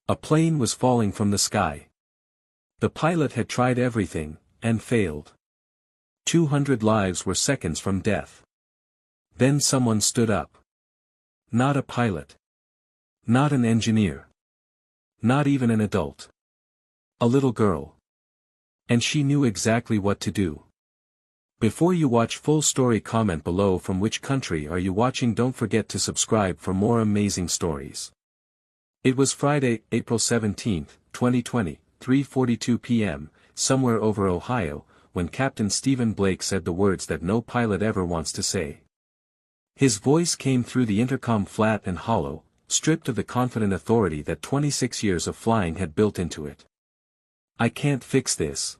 A plane was falling from the sky. The pilot had tried everything, and failed. 200 lives were seconds from death. Then someone stood up. Not a pilot. Not an engineer. Not even an adult. A little girl. And she knew exactly what to do. Before you watch full story, comment below from which country are you watching. Don't forget to subscribe for more amazing stories. It was Friday, April 17, 2020, 3:42 p.m., somewhere over Ohio, when Captain Stephen Blake said the words that no pilot ever wants to say. His voice came through the intercom flat and hollow, stripped of the confident authority that 26 years of flying had built into it. I can't fix this.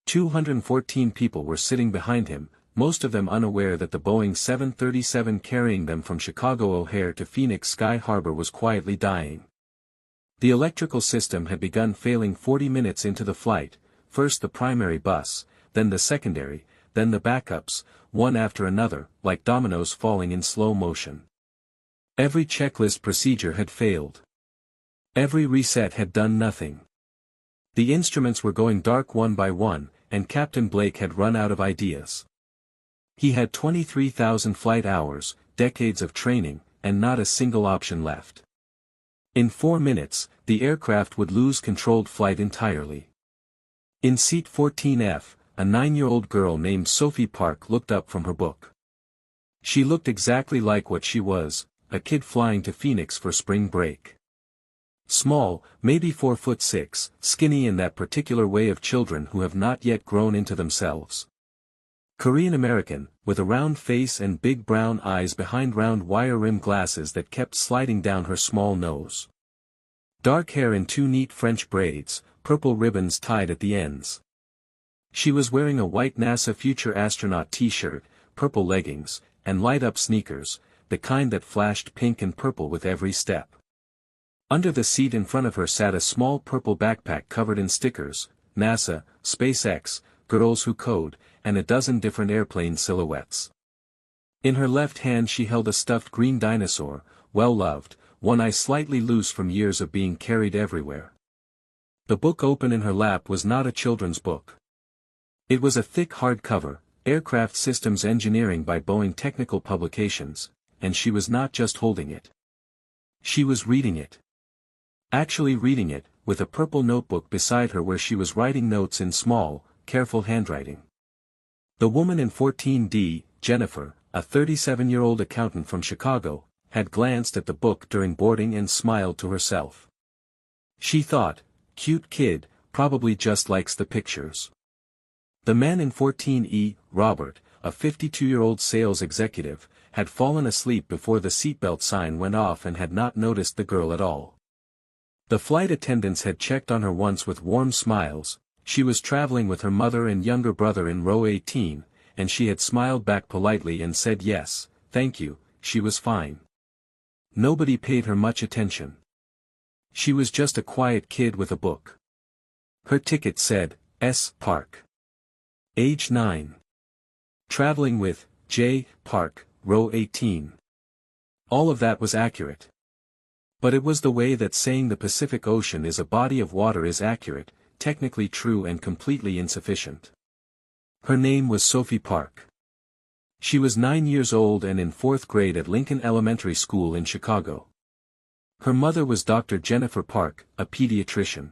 214 people were sitting behind him, most of them unaware that the Boeing 737 carrying them from Chicago O'Hare to Phoenix Sky Harbor was quietly dying. The electrical system had begun failing 40 minutes into the flight, first the primary bus, then the secondary, then the backups, one after another, like dominoes falling in slow motion. Every checklist procedure had failed. Every reset had done nothing. The instruments were going dark one by one, and Captain Blake had run out of ideas. He had 23,000 flight hours, decades of training, and not a single option left. In 4 minutes, the aircraft would lose controlled flight entirely. In seat 14F, a 9-year-old girl named Sophie Park looked up from her book. She looked exactly like what she was, a kid flying to Phoenix for spring break. Small, maybe 4'6", skinny in that particular way of children who have not yet grown into themselves. Korean American, with a round face and big brown eyes behind round wire-rimmed glasses that kept sliding down her small nose. Dark hair in 2 neat French braids, purple ribbons tied at the ends. She was wearing a white NASA Future Astronaut t-shirt, purple leggings, and light-up sneakers, the kind that flashed pink and purple with every step. Under the seat in front of her sat a small purple backpack covered in stickers, NASA, SpaceX, Girls Who Code, and a dozen different airplane silhouettes. In her left hand she held a stuffed green dinosaur, well-loved, one eye slightly loose from years of being carried everywhere. The book open in her lap was not a children's book. It was a thick hardcover, Aircraft Systems Engineering by Boeing Technical Publications, and she was not just holding it. She was reading it. Actually reading it, with a purple notebook beside her where she was writing notes in small, careful handwriting. The woman in 14D, Jennifer, a 37-year-old accountant from Chicago, had glanced at the book during boarding and smiled to herself. She thought, cute kid, probably just likes the pictures. The man in 14E, Robert, a 52-year-old sales executive, had fallen asleep before the seatbelt sign went off and had not noticed the girl at all. The flight attendants had checked on her once with warm smiles. She was traveling with her mother and younger brother in row 18, and she had smiled back politely and said yes, thank you, she was fine. Nobody paid her much attention. She was just a quiet kid with a book. Her ticket said, S. Park. Age 9. Traveling with, J. Park, row 18. All of that was accurate. But it was the way that saying the Pacific Ocean is a body of water is accurate, technically true and completely insufficient. Her name was Sophie Park. She was 9 years old and in 4th grade at Lincoln Elementary School in Chicago. Her mother was Dr. Jennifer Park, a pediatrician.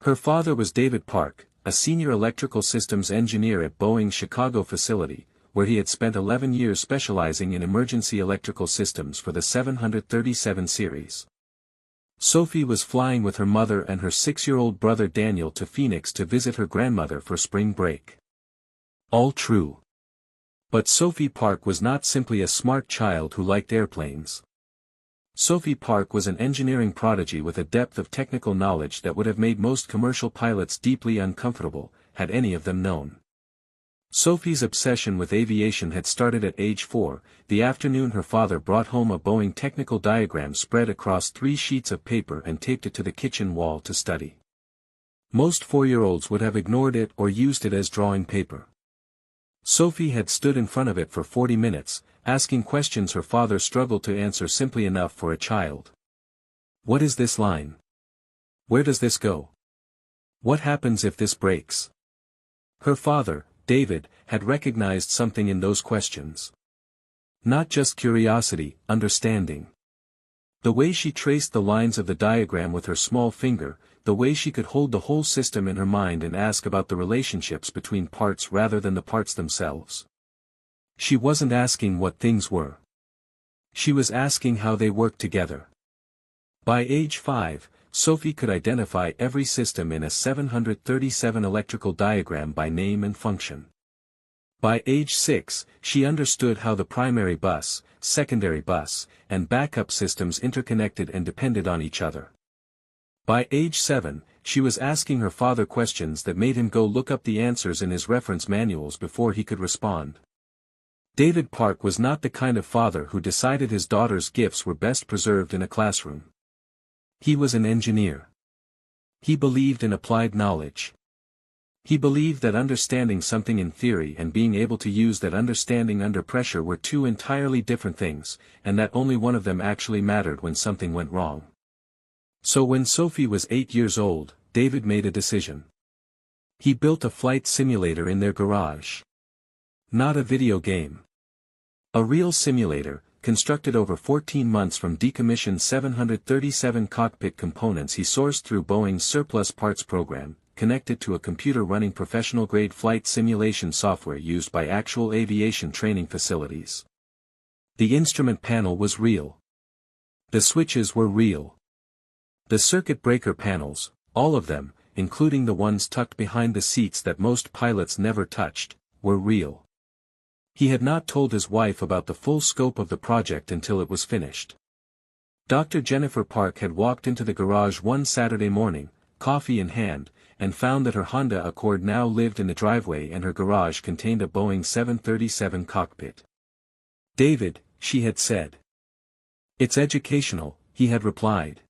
Her father was David Park, a senior electrical systems engineer at Boeing's Chicago facility, where he had spent 11 years specializing in emergency electrical systems for the 737 series. Sophie was flying with her mother and her 6-year-old brother Daniel to Phoenix to visit her grandmother for spring break. All true. But Sophie Park was not simply a smart child who liked airplanes. Sophie Park was an engineering prodigy with a depth of technical knowledge that would have made most commercial pilots deeply uncomfortable, had any of them known. Sophie's obsession with aviation had started at age 4, the afternoon her father brought home a Boeing technical diagram spread across 3 sheets of paper and taped it to the kitchen wall to study. Most 4-year-olds would have ignored it or used it as drawing paper. Sophie had stood in front of it for 40 minutes, asking questions her father struggled to answer simply enough for a child. What is this line? Where does this go? What happens if this breaks? Her father, David, had recognized something in those questions. Not just curiosity, understanding. The way she traced the lines of the diagram with her small finger, the way she could hold the whole system in her mind and ask about the relationships between parts rather than the parts themselves. She wasn't asking what things were. She was asking how they worked together. By age 5, Sophie could identify every system in a 737 electrical diagram by name and function. By age 6, she understood how the primary bus, secondary bus, and backup systems interconnected and depended on each other. By age 7, she was asking her father questions that made him go look up the answers in his reference manuals before he could respond. David Park was not the kind of father who decided his daughter's gifts were best preserved in a classroom. He was an engineer. He believed in applied knowledge. He believed that understanding something in theory and being able to use that understanding under pressure were two entirely different things, and that only one of them actually mattered when something went wrong. So when Sophie was 8 years old, David made a decision. He built a flight simulator in their garage. Not a video game. A real simulator, constructed over 14 months from decommissioned 737 cockpit components he sourced through Boeing's surplus parts program, connected to a computer running professional-grade flight simulation software used by actual aviation training facilities. The instrument panel was real. The switches were real. The circuit breaker panels, all of them, including the ones tucked behind the seats that most pilots never touched, were real. He had not told his wife about the full scope of the project until it was finished. Dr. Jennifer Park had walked into the garage one Saturday morning, coffee in hand, and found that her Honda Accord now lived in the driveway and her garage contained a Boeing 737 cockpit. "David," she had said. "It's educational," he had replied.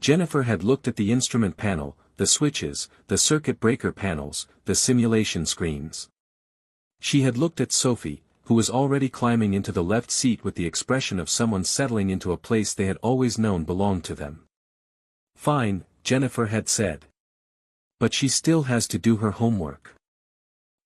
Jennifer had looked at the instrument panel, the switches, the circuit breaker panels, the simulation screens. She had looked at Sophie, who was already climbing into the left seat with the expression of someone settling into a place they had always known belonged to them. "Fine," Jennifer had said. "But she still has to do her homework."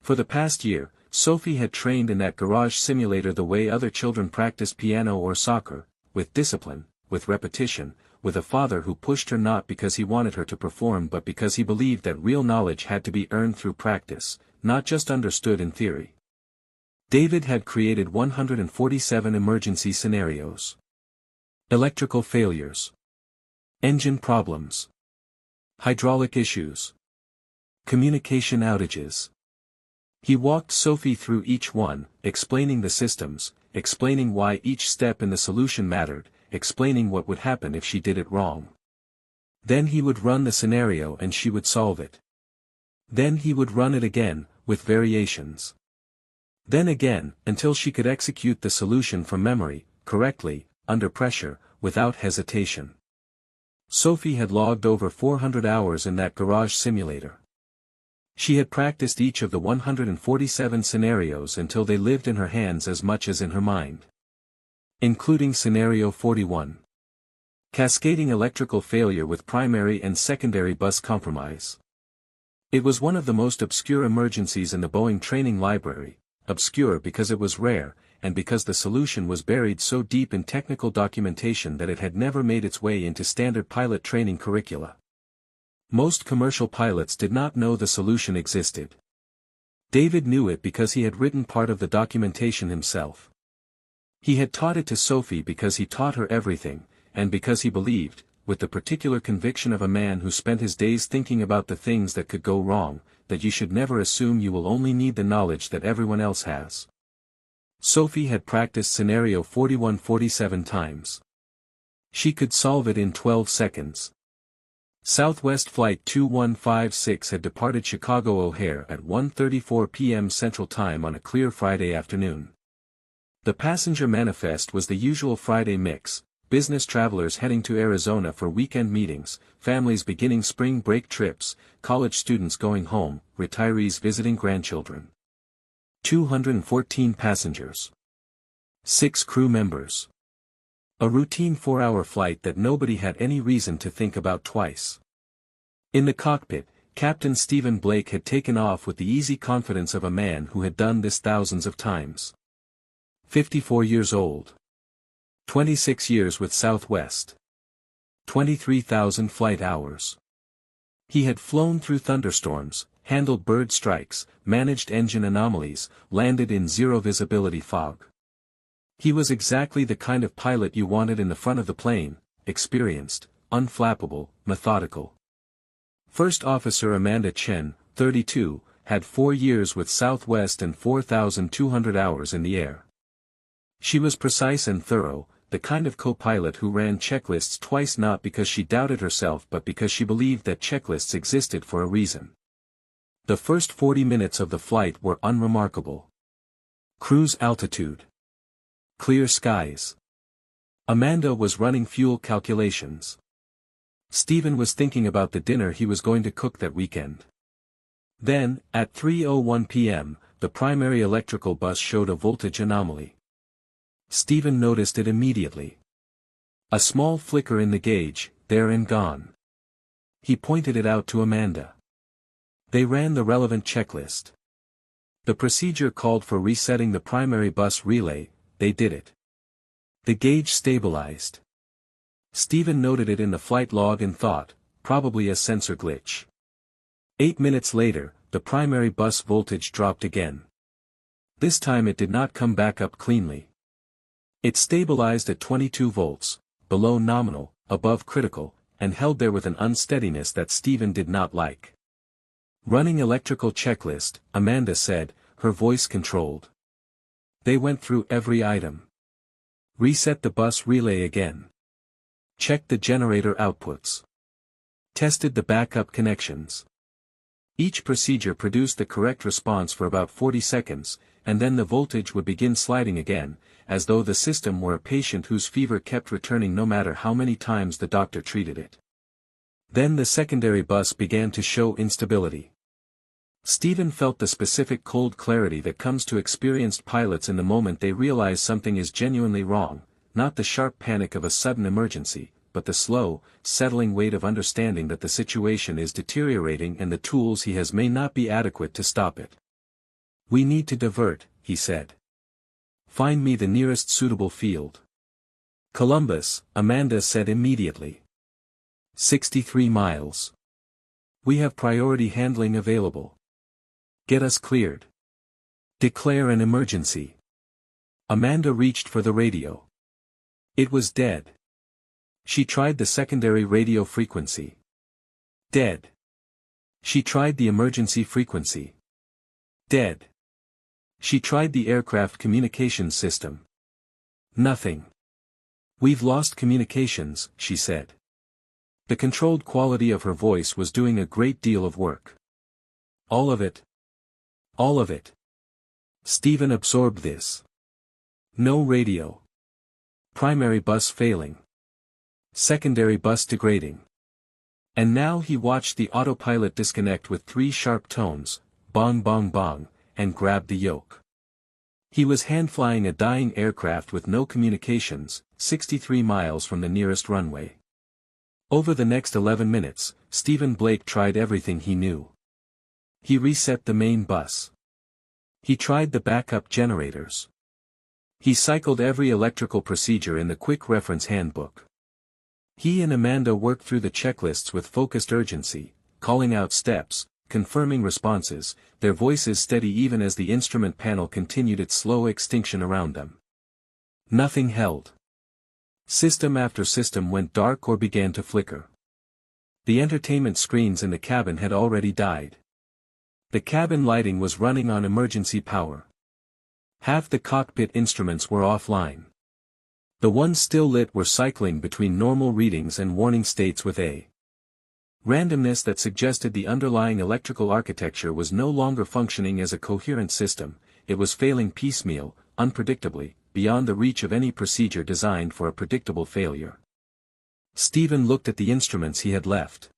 For the past year, Sophie had trained in that garage simulator the way other children practice piano or soccer, with discipline, with repetition, with a father who pushed her not because he wanted her to perform but because he believed that real knowledge had to be earned through practice, not just understood in theory. David had created 147 emergency scenarios. Electrical failures. Engine problems. Hydraulic issues. Communication outages. He walked Sophie through each one, explaining the systems, explaining why each step in the solution mattered, explaining what would happen if she did it wrong. Then he would run the scenario and she would solve it. Then he would run it again, with variations. Then again, until she could execute the solution from memory, correctly, under pressure, without hesitation. Sophie had logged over 400 hours in that garage simulator. She had practiced each of the 147 scenarios until they lived in her hands as much as in her mind. Including Scenario 41. Cascading electrical failure with primary and secondary bus compromise. It was one of the most obscure emergencies in the Boeing training library, obscure because it was rare, and because the solution was buried so deep in technical documentation that it had never made its way into standard pilot training curricula. Most commercial pilots did not know the solution existed. David knew it because he had written part of the documentation himself. He had taught it to Sophie because he taught her everything, and because he believed, with the particular conviction of a man who spent his days thinking about the things that could go wrong, that you should never assume you will only need the knowledge that everyone else has. Sophie had practiced Scenario 41 47 times. She could solve it in 12 seconds. Southwest Flight 2156 had departed Chicago O'Hare at 1:34 p.m. Central Time on a clear Friday afternoon. The passenger manifest was the usual Friday mix: business travelers heading to Arizona for weekend meetings, families beginning spring break trips, college students going home, retirees visiting grandchildren. 214 passengers. 6 crew members. A routine 4-hour flight that nobody had any reason to think about twice. In the cockpit, Captain Stephen Blake had taken off with the easy confidence of a man who had done this thousands of times. 54 years old. 26 years with Southwest. 23,000 flight hours. He had flown through thunderstorms, handled bird strikes, managed engine anomalies, landed in zero-visibility fog. He was exactly the kind of pilot you wanted in the front of the plane, experienced, unflappable, methodical. First Officer Amanda Chen, 32, had 4 years with Southwest and 4,200 hours in the air. She was precise and thorough, the kind of co-pilot who ran checklists twice not because she doubted herself but because she believed that checklists existed for a reason. The first 40 minutes of the flight were unremarkable. Cruise altitude. Clear skies. Amanda was running fuel calculations. Stephen was thinking about the dinner he was going to cook that weekend. Then, at 3:01 p.m., the primary electrical bus showed a voltage anomaly. Stephen noticed it immediately. A small flicker in the gauge, there and gone. He pointed it out to Amanda. They ran the relevant checklist. The procedure called for resetting the primary bus relay, they did it. The gauge stabilized. Stephen noted it in the flight log and thought, probably a sensor glitch. 8 minutes later, the primary bus voltage dropped again. This time it did not come back up cleanly. It stabilized at 22 volts, below nominal, above critical, and held there with an unsteadiness that Stephen did not like. Running electrical checklist, Amanda said, her voice controlled. They went through every item. Reset the bus relay again. Checked the generator outputs. Tested the backup connections. Each procedure produced the correct response for about 40 seconds, and then the voltage would begin sliding again, as though the system were a patient whose fever kept returning no matter how many times the doctor treated it. Then the secondary bus began to show instability. Stephen felt the specific cold clarity that comes to experienced pilots in the moment they realize something is genuinely wrong, not the sharp panic of a sudden emergency, but the slow, settling weight of understanding that the situation is deteriorating and the tools he has may not be adequate to stop it. "We need to divert," he said. "Find me the nearest suitable field." "Columbus," Amanda said immediately. 63 miles. "We have priority handling available. Get us cleared. Declare an emergency." Amanda reached for the radio. It was dead. She tried the secondary radio frequency. Dead. She tried the emergency frequency. Dead. She tried the aircraft communications system. Nothing. "We've lost communications," she said. The controlled quality of her voice was doing a great deal of work. All of it. All of it. Stephen absorbed this. No radio. Primary bus failing. Secondary bus degrading. And now he watched the autopilot disconnect with 3 sharp tones, bong bong bong, and grabbed the yoke. He was hand-flying a dying aircraft with no communications, 63 miles from the nearest runway. Over the next 11 minutes, Stephen Blake tried everything he knew. He reset the main bus. He tried the backup generators. He cycled every electrical procedure in the quick reference handbook. He and Amanda worked through the checklists with focused urgency, calling out steps, confirming responses, their voices steady even as the instrument panel continued its slow extinction around them. Nothing held. System after system went dark or began to flicker. The entertainment screens in the cabin had already died. The cabin lighting was running on emergency power. Half the cockpit instruments were offline. The ones still lit were cycling between normal readings and warning states with a randomness that suggested the underlying electrical architecture was no longer functioning as a coherent system, it was failing piecemeal, unpredictably, beyond the reach of any procedure designed for a predictable failure. Stephen looked at the instruments he had left.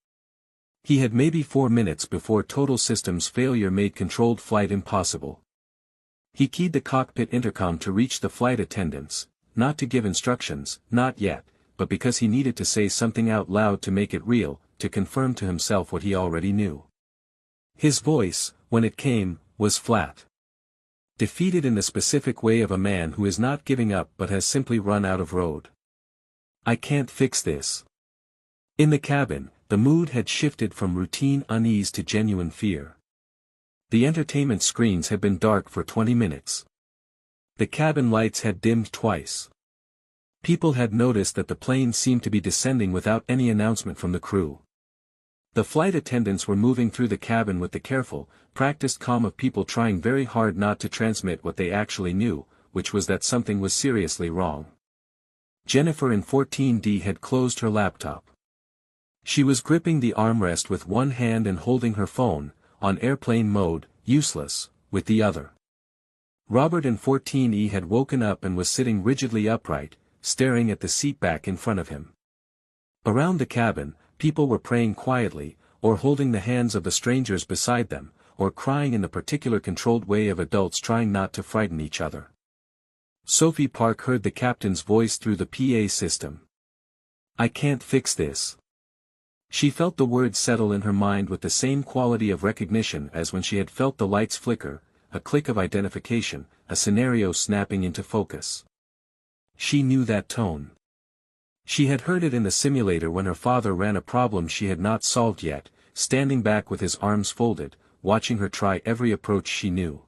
He had maybe 4 minutes before total systems failure made controlled flight impossible. He keyed the cockpit intercom to reach the flight attendants, not to give instructions, not yet, but because he needed to say something out loud to make it real, to confirm to himself what he already knew. His voice, when it came, was flat. Defeated in the specific way of a man who is not giving up but has simply run out of road. I can't fix this. In the cabin, the mood had shifted from routine unease to genuine fear. The entertainment screens had been dark for 20 minutes. The cabin lights had dimmed twice. People had noticed that the plane seemed to be descending without any announcement from the crew. The flight attendants were moving through the cabin with the careful, practiced calm of people trying very hard not to transmit what they actually knew, which was that something was seriously wrong. Jennifer in 14D had closed her laptop. She was gripping the armrest with one hand and holding her phone, on airplane mode, useless, with the other. Robert in 14E had woken up and was sitting rigidly upright, staring at the seat back in front of him. Around the cabin, people were praying quietly, or holding the hands of the strangers beside them, or crying in the particular controlled way of adults trying not to frighten each other. Sophie Park heard the captain's voice through the PA system. I can't fix this. She felt the words settle in her mind with the same quality of recognition as when she had felt the lights flicker, a click of identification, a scenario snapping into focus. She knew that tone. She had heard it in the simulator when her father ran a problem she had not solved yet, standing back with his arms folded, watching her try every approach she knew.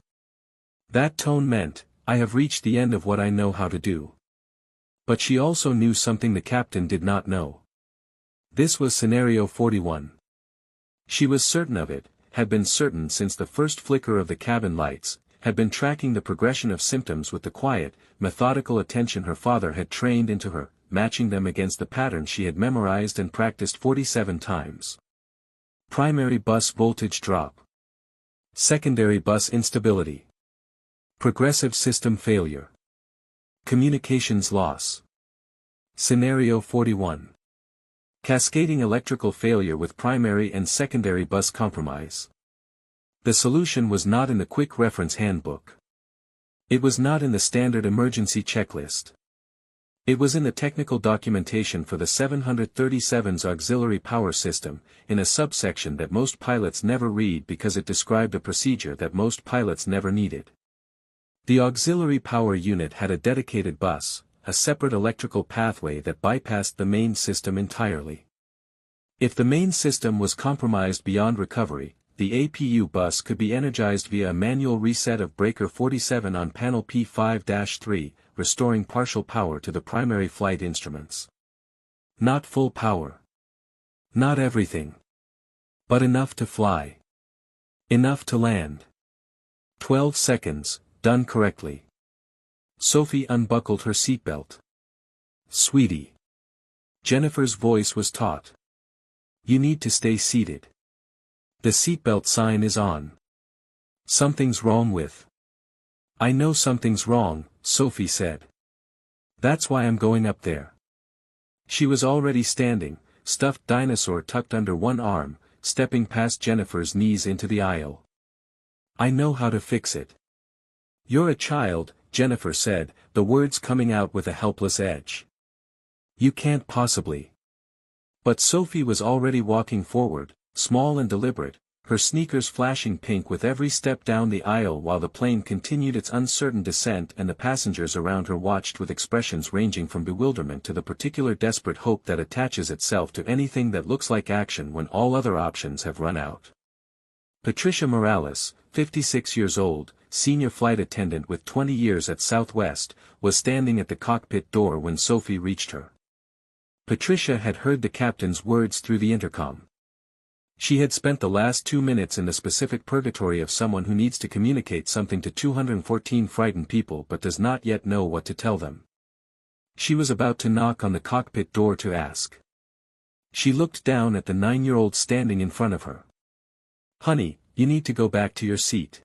That tone meant, I have reached the end of what I know how to do. But she also knew something the captain did not know. This was Scenario 41. She was certain of it, had been certain since the first flicker of the cabin lights, had been tracking the progression of symptoms with the quiet, methodical attention her father had trained into her, matching them against the pattern she had memorized and practiced 47 times. Primary bus voltage drop. Secondary bus instability. Progressive system failure. Communications loss. Scenario 41. Cascading electrical failure with primary and secondary bus compromise. The solution was not in the quick reference handbook. It was not in the standard emergency checklist. It was in the technical documentation for the 737's auxiliary power system, in a subsection that most pilots never read because it described a procedure that most pilots never needed. The auxiliary power unit had a dedicated bus, a separate electrical pathway that bypassed the main system entirely. If the main system was compromised beyond recovery, the APU bus could be energized via a manual reset of breaker 47 on panel P5-3, restoring partial power to the primary flight instruments. Not full power. Not everything. But enough to fly. Enough to land. 12 seconds, done correctly. Sophie unbuckled her seatbelt. Sweetie. Jennifer's voice was taut. You need to stay seated. The seatbelt sign is on. Something's wrong with. I know something's wrong, Sophie said. That's why I'm going up there. She was already standing, stuffed dinosaur tucked under one arm, stepping past Jennifer's knees into the aisle. I know how to fix it. You're a child, Jennifer said, the words coming out with a helpless edge. You can't possibly. But Sophie was already walking forward, small and deliberate, her sneakers flashing pink with every step down the aisle while the plane continued its uncertain descent and the passengers around her watched with expressions ranging from bewilderment to the particular desperate hope that attaches itself to anything that looks like action when all other options have run out. Patricia Morales, 56 years old, senior flight attendant with 20 years at Southwest, was standing at the cockpit door when Sophie reached her. Patricia had heard the captain's words through the intercom. She had spent the last 2 minutes in the specific purgatory of someone who needs to communicate something to 214 frightened people but does not yet know what to tell them. She was about to knock on the cockpit door to ask. She looked down at the 9-year-old standing in front of her. Honey, you need to go back to your seat.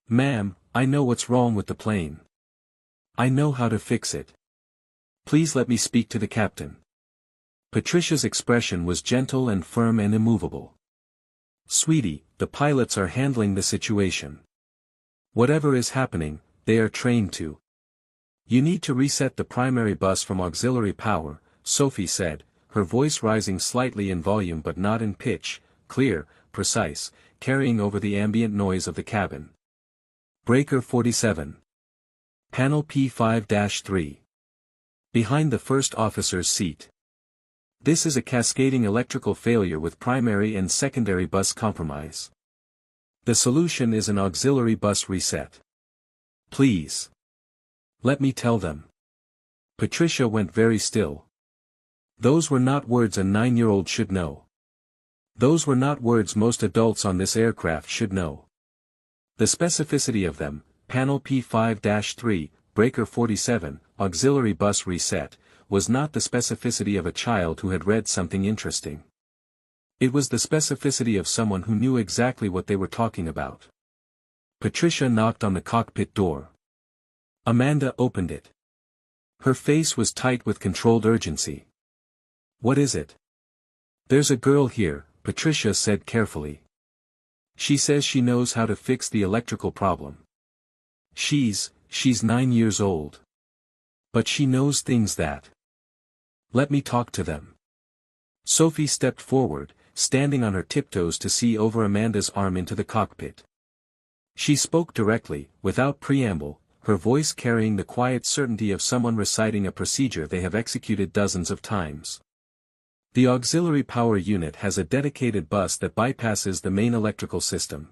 Ma'am, I know what's wrong with the plane. I know how to fix it. Please let me speak to the captain. Patricia's expression was gentle and firm and immovable. Sweetie, the pilots are handling the situation. Whatever is happening, they are trained to. You need to reset the primary bus from auxiliary power, Sophie said, her voice rising slightly in volume but not in pitch, clear, precise, carrying over the ambient noise of the cabin. Breaker 47. Panel P5-3. Behind the first officer's seat. This is a cascading electrical failure with primary and secondary bus compromise. The solution is an auxiliary bus reset. Please. Let me tell them. Patricia went very still. Those were not words a 9-year-old should know. Those were not words most adults on this aircraft should know. The specificity of them, Panel P5-3, Breaker 47, Auxiliary Bus Reset, was not the specificity of a child who had read something interesting. It was the specificity of someone who knew exactly what they were talking about. Patricia knocked on the cockpit door. Amanda opened it. Her face was tight with controlled urgency. What is it? There's a girl here, Patricia said carefully. She says she knows how to fix the electrical problem. She's 9 years old. But she knows things that. Let me talk to them. Sophie stepped forward, standing on her tiptoes to see over Amanda's arm into the cockpit. She spoke directly, without preamble, her voice carrying the quiet certainty of someone reciting a procedure they have executed dozens of times. The auxiliary power unit has a dedicated bus that bypasses the main electrical system.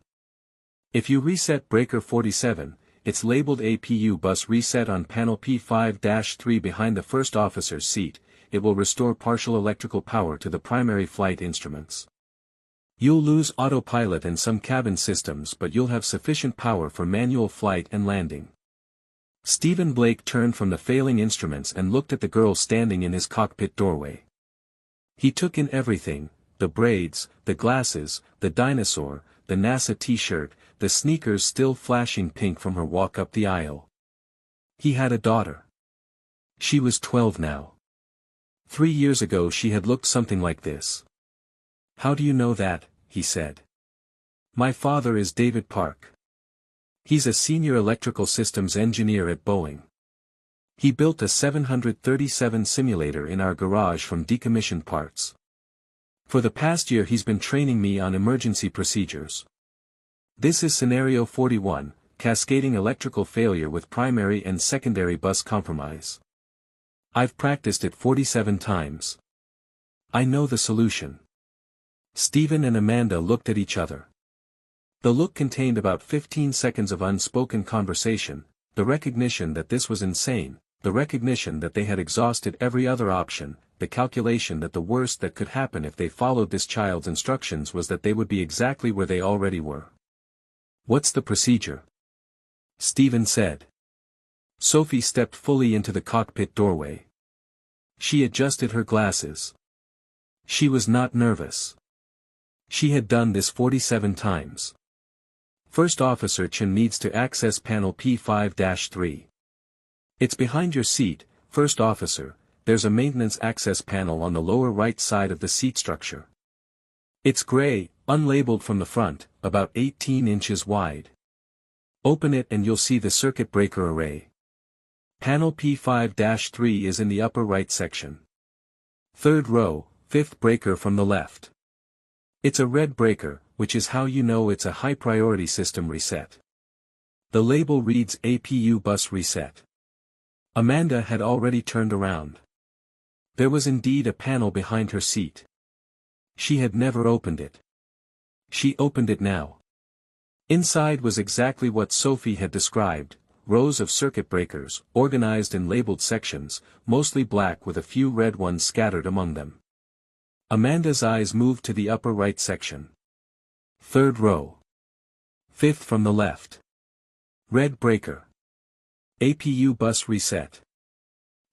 If you reset Breaker 47, it's labeled APU bus reset on panel P5-3 behind the first officer's seat, it will restore partial electrical power to the primary flight instruments. You'll lose autopilot and some cabin systems but you'll have sufficient power for manual flight and landing. Stephen Blake turned from the failing instruments and looked at the girl standing in his cockpit doorway. He took in everything, the braids, the glasses, the dinosaur, the NASA t-shirt, the sneakers still flashing pink from her walk up the aisle. He had a daughter. She was 12 now. 3 years ago she had looked something like this. How do you know that? He said. My father is David Park. He's a senior electrical systems engineer at Boeing. He built a 737 simulator in our garage from decommissioned parts. For the past year he's been training me on emergency procedures. This is Scenario 41, cascading electrical failure with primary and secondary bus compromise. I've practiced it 47 times. I know the solution. Stephen and Amanda looked at each other. The look contained about 15 seconds of unspoken conversation, the recognition that this was insane, the recognition that they had exhausted every other option, the calculation that the worst that could happen if they followed this child's instructions was that they would be exactly where they already were. What's the procedure? Stephen said. Sophie stepped fully into the cockpit doorway. She adjusted her glasses. She was not nervous. She had done this 47 times. First Officer Chen needs to access panel P5-3. It's behind your seat, First Officer, there's a maintenance access panel on the lower right side of the seat structure. It's gray, unlabeled from the front, about 18 inches wide. Open it and you'll see the circuit breaker array. Panel P5-3 is in the upper right section. Third row, fifth breaker from the left. It's a red breaker, which is how you know it's a high-priority system reset. The label reads APU bus reset. Amanda had already turned around. There was indeed a panel behind her seat. She had never opened it. She opened it now. Inside was exactly what Sophie had described, rows of circuit breakers, organized in labeled sections, mostly black with a few red ones scattered among them. Amanda's eyes moved to the upper right section. Third row. Fifth from the left. Red breaker. APU bus reset.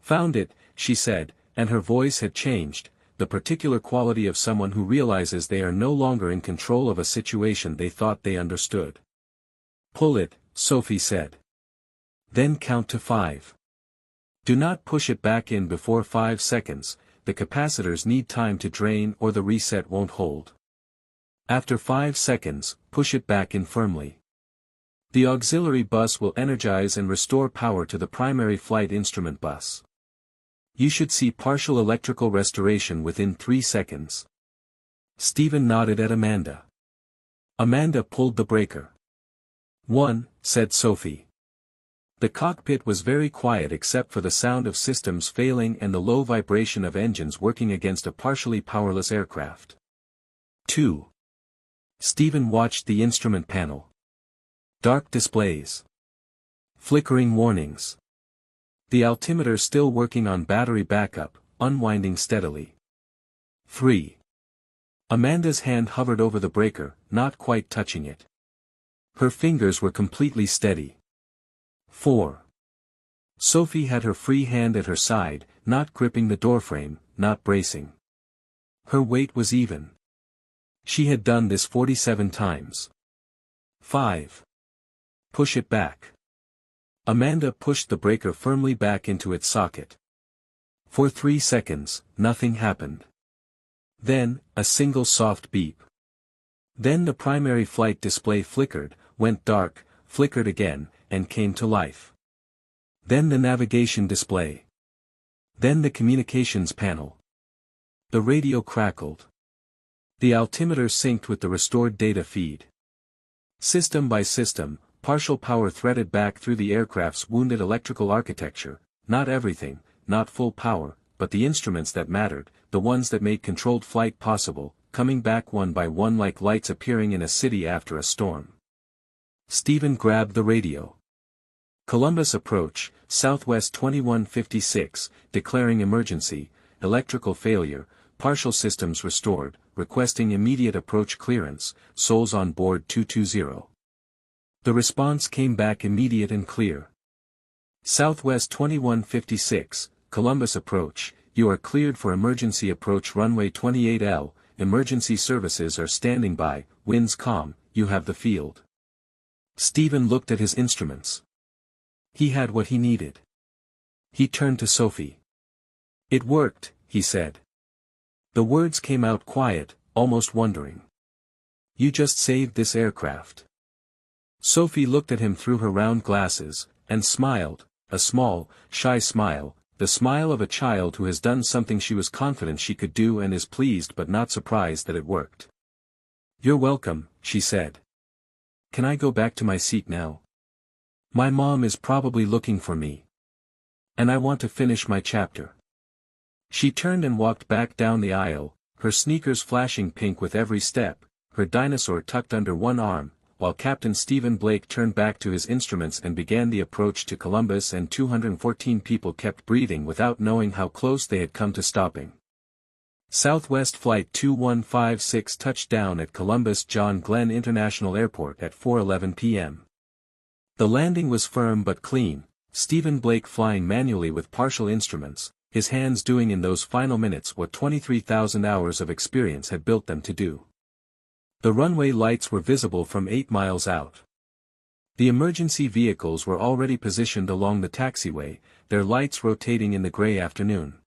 Found it, she said, and her voice had changed, the particular quality of someone who realizes they are no longer in control of a situation they thought they understood. Pull it, Sophie said. Then count to 5. Do not push it back in before 5 seconds, the capacitors need time to drain or the reset won't hold. After 5 seconds, push it back in firmly. The auxiliary bus will energize and restore power to the primary flight instrument bus. You should see partial electrical restoration within 3 seconds. Stephen nodded at Amanda. Amanda pulled the breaker. 1, said Sophie. The cockpit was very quiet except for the sound of systems failing and the low vibration of engines working against a partially powerless aircraft. 2. Stephen watched the instrument panel. Dark displays. Flickering warnings. The altimeter still working on battery backup, unwinding steadily. 3. Amanda's hand hovered over the breaker, not quite touching it. Her fingers were completely steady. 4. Sophie had her free hand at her side, not gripping the doorframe, not bracing. Her weight was even. She had done this 47 times. 5. Push it back. Amanda pushed the breaker firmly back into its socket. For 3 seconds, nothing happened. Then, a single soft beep. Then the primary flight display flickered, went dark, flickered again, and came to life. Then the navigation display. Then the communications panel. The radio crackled. The altimeter synced with the restored data feed. System by system, partial power threaded back through the aircraft's wounded electrical architecture, not everything, not full power, but the instruments that mattered, the ones that made controlled flight possible, coming back one by one like lights appearing in a city after a storm. Stephen grabbed the radio. Columbus approach, Southwest 2156, declaring emergency, electrical failure, partial systems restored, requesting immediate approach clearance, souls on board 220. The response came back immediate and clear. Southwest 2156, Columbus approach, you are cleared for emergency approach runway 28L, emergency services are standing by, winds calm, you have the field. Stephen looked at his instruments. He had what he needed. He turned to Sophie. It worked, he said. The words came out quiet, almost wondering. You just saved this aircraft. Sophie looked at him through her round glasses, and smiled, a small, shy smile, the smile of a child who has done something she was confident she could do and is pleased but not surprised that it worked. You're welcome, she said. Can I go back to my seat now? My mom is probably looking for me. And I want to finish my chapter. She turned and walked back down the aisle, her sneakers flashing pink with every step, her dinosaur tucked under one arm, while Captain Stephen Blake turned back to his instruments and began the approach to Columbus, and 214 people kept breathing without knowing how close they had come to stopping. Southwest Flight 2156 touched down at Columbus John Glenn International Airport at 4:11 p.m. The landing was firm but clean, Stephen Blake flying manually with partial instruments, his hands doing in those final minutes what 23,000 hours of experience had built them to do. The runway lights were visible from 8 miles out. The emergency vehicles were already positioned along the taxiway, their lights rotating in the gray afternoon.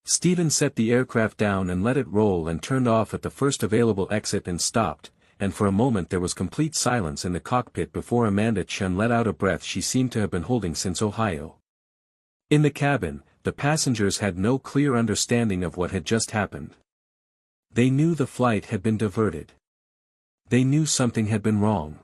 Stephen set the aircraft down and let it roll and turned off at the first available exit and stopped, and for a moment there was complete silence in the cockpit before Amanda Chen let out a breath she seemed to have been holding since Ohio. In the cabin, the passengers had no clear understanding of what had just happened. They knew the flight had been diverted. They knew something had been wrong.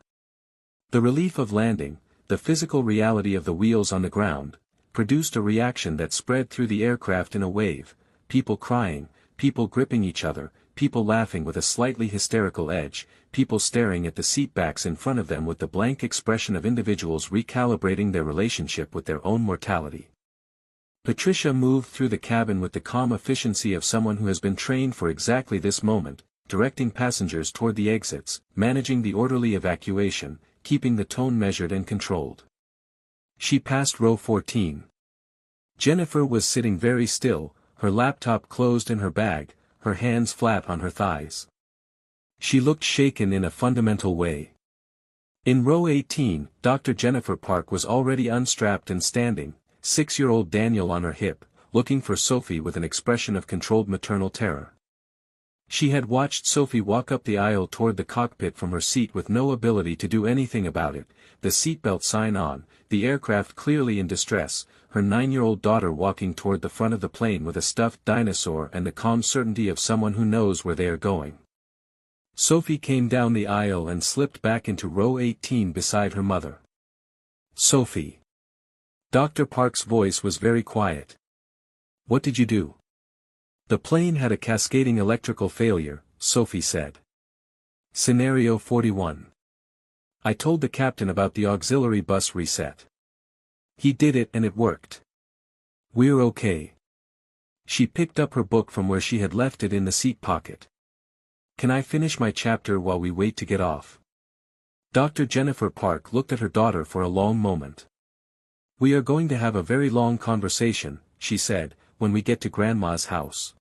The relief of landing, the physical reality of the wheels on the ground, produced a reaction that spread through the aircraft in a wave, people crying, people gripping each other, people laughing with a slightly hysterical edge, people staring at the seatbacks in front of them with the blank expression of individuals recalibrating their relationship with their own mortality. Patricia moved through the cabin with the calm efficiency of someone who has been trained for exactly this moment, directing passengers toward the exits, managing the orderly evacuation, keeping the tone measured and controlled. She passed row 14. Jennifer was sitting very still, her laptop closed in her bag, her hands flat on her thighs. She looked shaken in a fundamental way. In row 18, Dr. Jennifer Park was already unstrapped and standing, 6-year-old Daniel on her hip, looking for Sophie with an expression of controlled maternal terror. She had watched Sophie walk up the aisle toward the cockpit from her seat with no ability to do anything about it, the seatbelt sign on, the aircraft clearly in distress, her 9-year-old daughter walking toward the front of the plane with a stuffed dinosaur and the calm certainty of someone who knows where they are going. Sophie came down the aisle and slipped back into row 18 beside her mother. Sophie. Dr. Park's voice was very quiet. What did you do? The plane had a cascading electrical failure, Sophie said. Scenario 41. I told the captain about the auxiliary bus reset. He did it and it worked. We're okay. She picked up her book from where she had left it in the seat pocket. Can I finish my chapter while we wait to get off? Dr. Jennifer Park looked at her daughter for a long moment. We are going to have a very long conversation, she said, when we get to Grandma's house.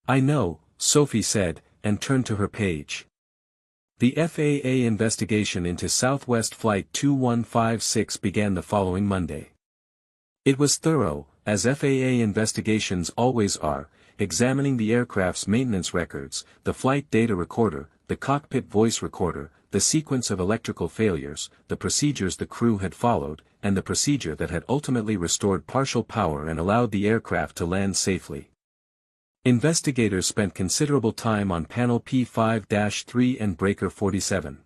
I know, Sophie said, and turned to her page. The FAA investigation into Southwest Flight 2156 began the following Monday. It was thorough, as FAA investigations always are, examining the aircraft's maintenance records, the flight data recorder, the cockpit voice recorder, the sequence of electrical failures, the procedures the crew had followed, and the procedure that had ultimately restored partial power and allowed the aircraft to land safely. Investigators spent considerable time on Panel P5-3 and Breaker 47.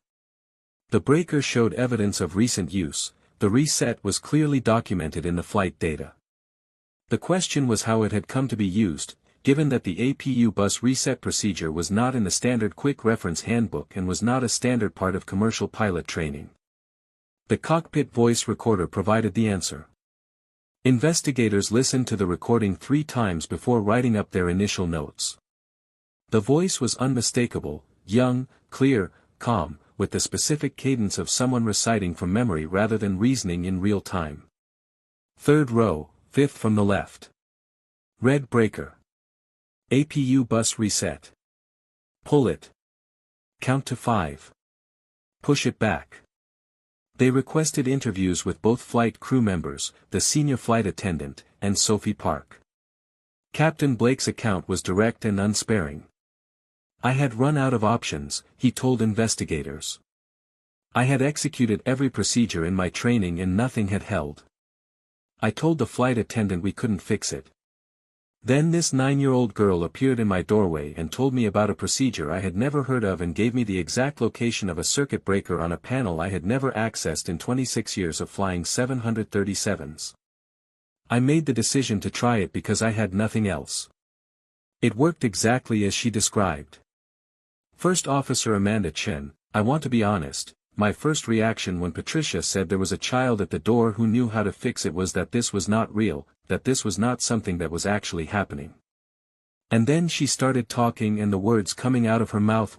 The breaker showed evidence of recent use, the reset was clearly documented in the flight data. The question was how it had come to be used, given that the APU bus reset procedure was not in the standard quick reference handbook and was not a standard part of commercial pilot training. The cockpit voice recorder provided the answer. Investigators listened to the recording 3 times before writing up their initial notes. The voice was unmistakable, young, clear, calm, with the specific cadence of someone reciting from memory rather than reasoning in real time. 3rd row, 5th from the left. Red breaker. APU bus reset. Pull it. Count to 5. Push it back. They requested interviews with both flight crew members, the senior flight attendant, and Sophie Park. Captain Blake's account was direct and unsparing. I had run out of options, he told investigators. I had executed every procedure in my training and nothing had held. I told the flight attendant we couldn't fix it. Then this 9-year-old girl appeared in my doorway and told me about a procedure I had never heard of and gave me the exact location of a circuit breaker on a panel I had never accessed in 26 years of flying 737s. I made the decision to try it because I had nothing else. It worked exactly as she described. First Officer Amanda Chen, I want to be honest, my first reaction when Patricia said there was a child at the door who knew how to fix it was that this was not real, that this was not something that was actually happening. And then she started talking and the words coming out of her mouth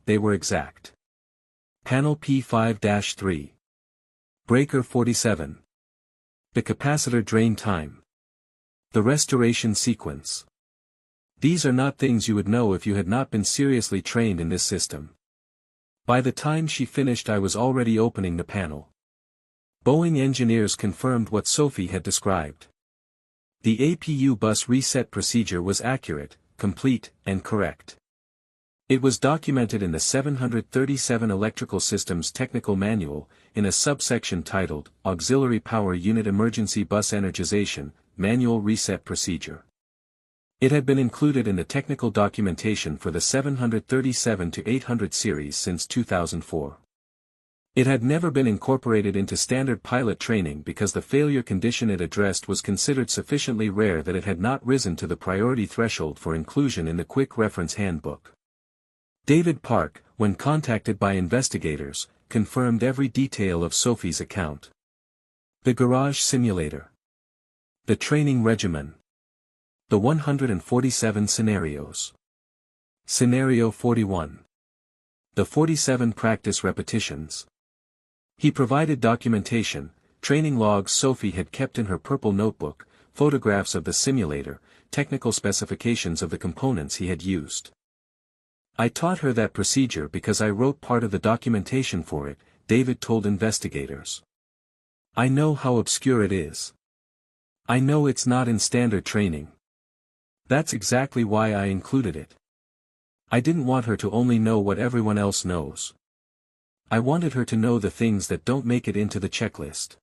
they were exact. Panel P5-3. Breaker 47. The capacitor drain time. The restoration sequence. These are not things you would know if you had not been seriously trained in this system. By the time she finished I was already opening the panel. Boeing engineers confirmed what Sophie had described. The APU bus reset procedure was accurate, complete, and correct. It was documented in the 737 Electrical Systems Technical Manual, in a subsection titled, Auxiliary Power Unit Emergency Bus Energization, Manual Reset Procedure. It had been included in the technical documentation for the 737-800 series since 2004. It had never been incorporated into standard pilot training because the failure condition it addressed was considered sufficiently rare that it had not risen to the priority threshold for inclusion in the Quick Reference Handbook. David Park, when contacted by investigators, confirmed every detail of Sophie's account. The garage simulator. The training regimen. The 147 scenarios. Scenario 41. The 47 practice repetitions. He provided documentation, training logs Sophie had kept in her purple notebook, photographs of the simulator, technical specifications of the components he had used. I taught her that procedure because I wrote part of the documentation for it, David told investigators. I know how obscure it is. I know it's not in standard training. That's exactly why I included it. I didn't want her to only know what everyone else knows. I wanted her to know the things that don't make it into the checklist.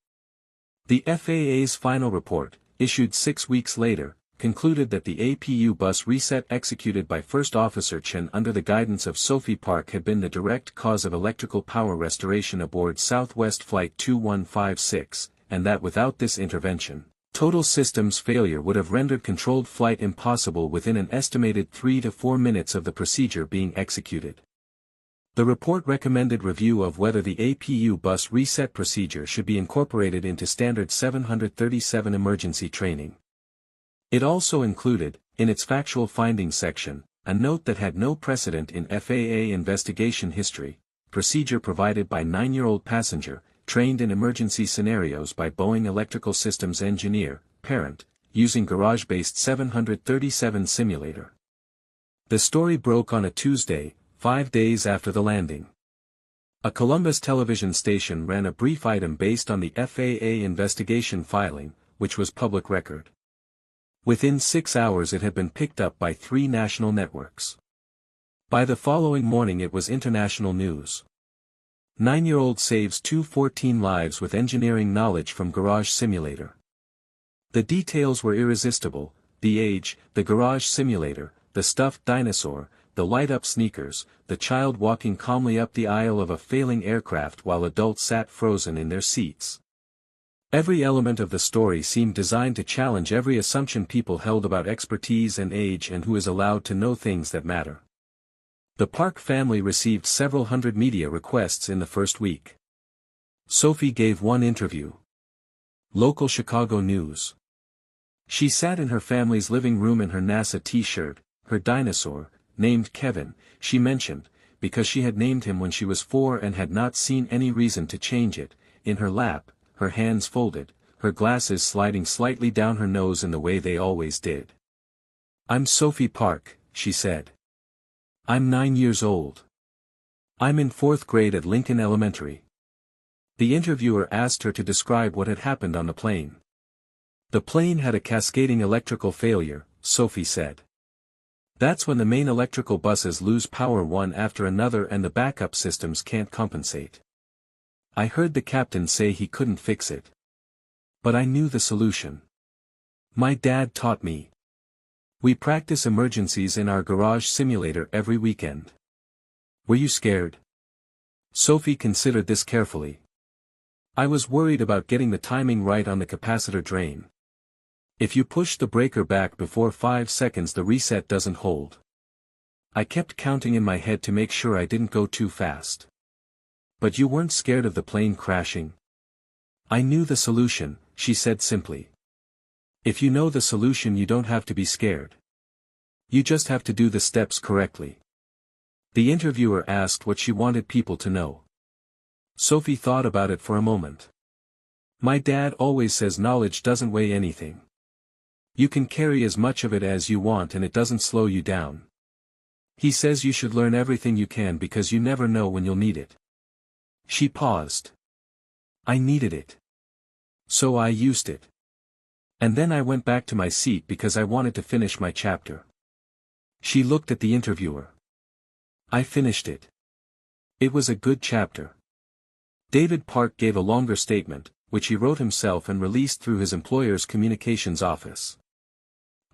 The FAA's final report, issued 6 weeks later, concluded that the APU bus reset executed by First Officer Chen under the guidance of Sophie Park had been the direct cause of electrical power restoration aboard Southwest Flight 2156, and that without this intervention, total systems failure would have rendered controlled flight impossible within an estimated 3 to 4 minutes of the procedure being executed. The report recommended review of whether the APU bus reset procedure should be incorporated into Standard 737 emergency training. It also included, in its factual findings section, a note that had no precedent in FAA investigation history, procedure provided by 9-year-old passenger, trained in emergency scenarios by Boeing Electrical Systems engineer, parent, using garage-based 737 simulator. The story broke on a Tuesday, 5 days after the landing. A Columbus television station ran a brief item based on the FAA investigation filing, which was public record. Within 6 hours it had been picked up by 3 national networks. By the following morning it was international news. 9-year-old saves 214 lives with engineering knowledge from garage simulator. The details were irresistible: the age, the garage simulator, the stuffed dinosaur, the light-up sneakers, the child walking calmly up the aisle of a failing aircraft while adults sat frozen in their seats. Every element of the story seemed designed to challenge every assumption people held about expertise and age and who is allowed to know things that matter. The Park family received several hundred media requests in the first week. Sophie gave one interview. Local Chicago News. She sat in her family's living room in her NASA t-shirt, her dinosaur, named Kevin, she mentioned, because she had named him when she was 4 and had not seen any reason to change it, in her lap, her hands folded, her glasses sliding slightly down her nose in the way they always did. "I'm Sophie Park," she said. "I'm 9 years old. I'm in 4th grade at Lincoln Elementary." The interviewer asked her to describe what had happened on the plane. "The plane had a cascading electrical failure," Sophie said. "That's when the main electrical buses lose power one after another and the backup systems can't compensate. I heard the captain say he couldn't fix it. But I knew the solution. My dad taught me. We practice emergencies in our garage simulator every weekend." "Were you scared?" Sophie considered this carefully. "I was worried about getting the timing right on the capacitor drain. If you push the breaker back before 5 seconds the reset doesn't hold. I kept counting in my head to make sure I didn't go too fast." "But you weren't scared of the plane crashing?" "I knew the solution," she said simply. "If you know the solution you don't have to be scared. You just have to do the steps correctly." The interviewer asked what she wanted people to know. Sophie thought about it for a moment. "My dad always says knowledge doesn't weigh anything. You can carry as much of it as you want and it doesn't slow you down. He says you should learn everything you can because you never know when you'll need it." She paused. "I needed it. So I used it. And then I went back to my seat because I wanted to finish my chapter." She looked at the interviewer. "I finished it. It was a good chapter." David Park gave a longer statement, which he wrote himself and released through his employer's communications office.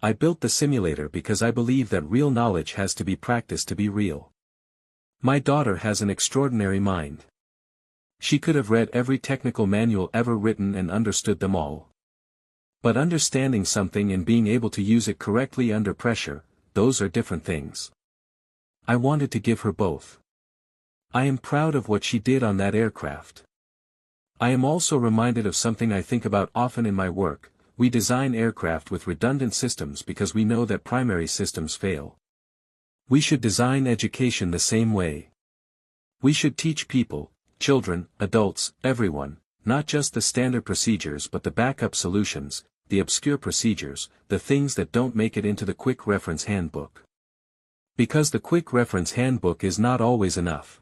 "I built the simulator because I believe that real knowledge has to be practiced to be real. My daughter has an extraordinary mind. She could have read every technical manual ever written and understood them all. But understanding something and being able to use it correctly under pressure, those are different things. I wanted to give her both. I am proud of what she did on that aircraft. I am also reminded of something I think about often in my work: we design aircraft with redundant systems because we know that primary systems fail. We should design education the same way. We should teach people, children, adults, everyone, not just the standard procedures but the backup solutions, the obscure procedures, the things that don't make it into the quick reference handbook. Because the quick reference handbook is not always enough.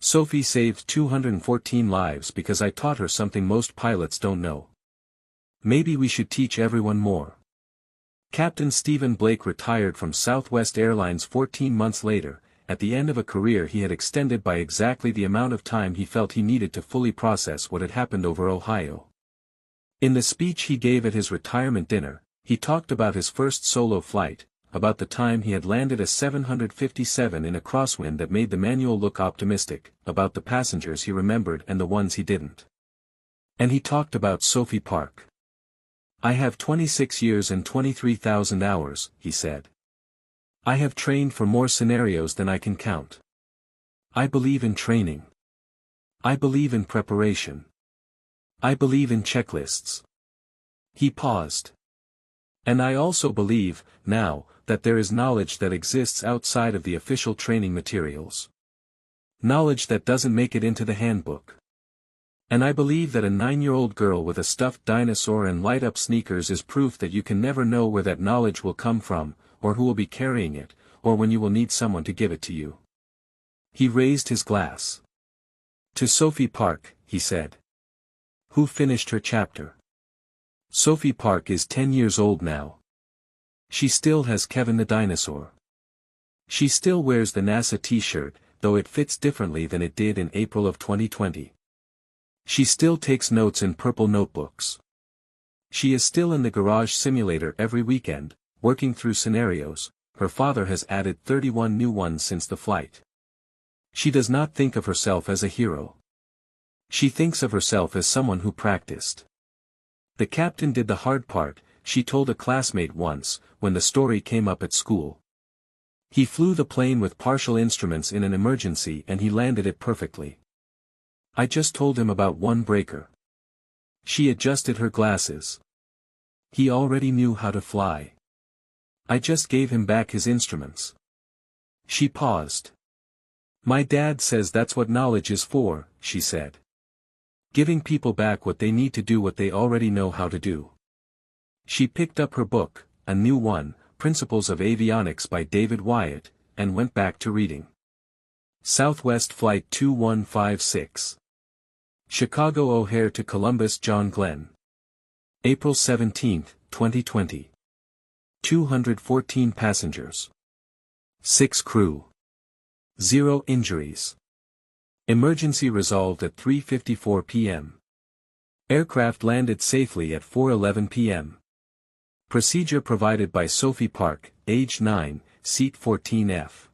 Sophie saved 214 lives because I taught her something most pilots don't know. Maybe we should teach everyone more." Captain Stephen Blake retired from Southwest Airlines 14 months later, at the end of a career he had extended by exactly the amount of time he felt he needed to fully process what had happened over Ohio. In the speech he gave at his retirement dinner, he talked about his first solo flight, about the time he had landed a 757 in a crosswind that made the manual look optimistic, about the passengers he remembered and the ones he didn't. And he talked about Sophie Park. "I have 26 years and 23,000 hours, he said. "I have trained for more scenarios than I can count. I believe in training. I believe in preparation. I believe in checklists." He paused. "And I also believe, now, that there is knowledge that exists outside of the official training materials. Knowledge that doesn't make it into the handbook. And I believe that a 9-year-old girl with a stuffed dinosaur and light-up sneakers is proof that you can never know where that knowledge will come from, or who will be carrying it, or when you will need someone to give it to you." He raised his glass. "To Sophie Park," he said. "Who finished her chapter. Sophie Park is 10 years old now. She still has Kevin the dinosaur. She still wears the NASA t-shirt, though it fits differently than it did in April of 2020. She still takes notes in purple notebooks. She is still in the garage simulator every weekend, working through scenarios. Her father has added 31 new ones since the flight. She does not think of herself as a hero. She thinks of herself as someone who practiced. The captain did the hard part," she told a classmate once, when the story came up at school. "He flew the plane with partial instruments in an emergency and he landed it perfectly. I just told him about one breaker." She adjusted her glasses. "He already knew how to fly. I just gave him back his instruments." She paused. "My dad says that's what knowledge is for," she said. "Giving people back what they need to do what they already know how to do." She picked up her book, a new one, Principles of Avionics by David Wyatt, and went back to reading. Southwest Flight 2156. Chicago O'Hare to Columbus John Glenn. April 17, 2020. 214 passengers. 6 crew. 0 injuries. Emergency resolved at 3:54 p.m. Aircraft landed safely at 4:11 p.m. Procedure provided by Sophie Park, age 9, seat 14F.